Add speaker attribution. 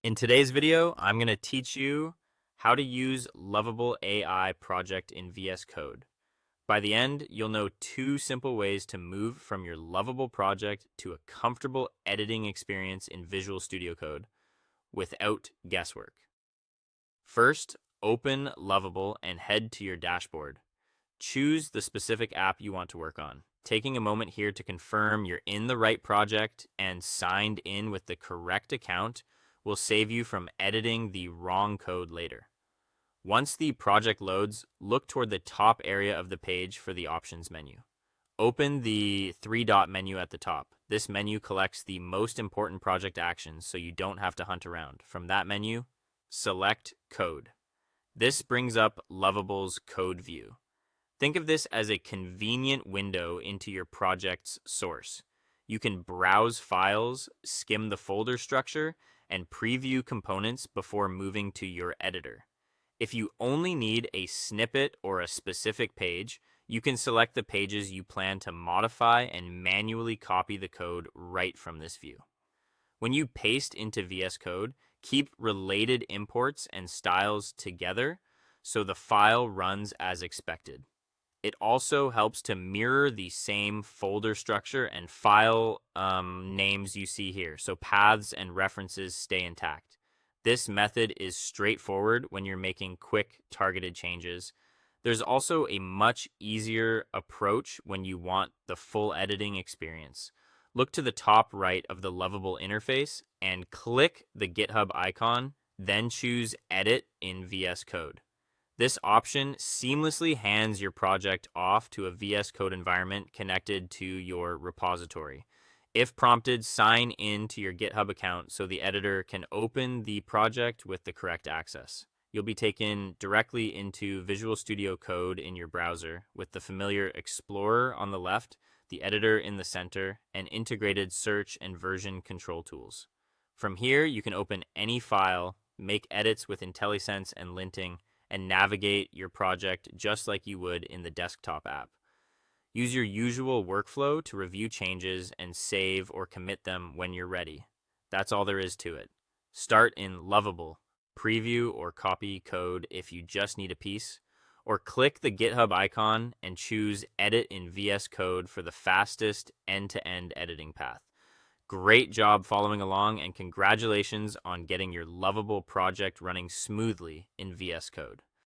Speaker 1: In today's video, I'm going to teach you how to use Lovable AI project in VS Code. By the end, you'll know two simple ways to move from your Lovable project to a comfortable editing experience in Visual Studio Code without guesswork. First, open Lovable and head to your dashboard. Choose the specific app you want to work on. Taking a moment here to confirm you're in the right project and signed in with the correct account will save you from editing the wrong code later. Once the project loads, look toward the top area of the page for the options menu. Open the three-dot menu at the top. This menu collects the most important project actions so you don't have to hunt around. From that menu, select Code. This brings up Lovable's code view. Think of this as a convenient window into your project's source. You can browse files, skim the folder structure, and preview components before moving to your editor. If you only need a snippet or a specific page, you can select the pages you plan to modify and manually copy the code right from this view. When you paste into VS Code, keep related imports and styles together so the file runs as expected. It also helps to mirror the same folder structure and file names you see here, so paths and references stay intact. This method is straightforward when you're making quick, targeted changes. There's also a much easier approach when you want the full editing experience. Look to the top right of the Lovable interface and click the GitHub icon, then choose Edit in VS Code. This option seamlessly hands your project off to a VS Code environment connected to your repository. If prompted, sign in to your GitHub account so the editor can open the project with the correct access. You'll be taken directly into Visual Studio Code in your browser with the familiar Explorer on the left, the editor in the center, and integrated search and version control tools. From here, you can open any file, make edits with IntelliSense and linting, and navigate your project just like you would in the desktop app. Use your usual workflow to review changes and save or commit them when you're ready. That's all there is to it. Start in Lovable, preview or copy code if you just need a piece, or click the GitHub icon and choose Edit in VS Code for the fastest end-to-end editing path. Great job following along, and congratulations on getting your Lovable project running smoothly in VS Code.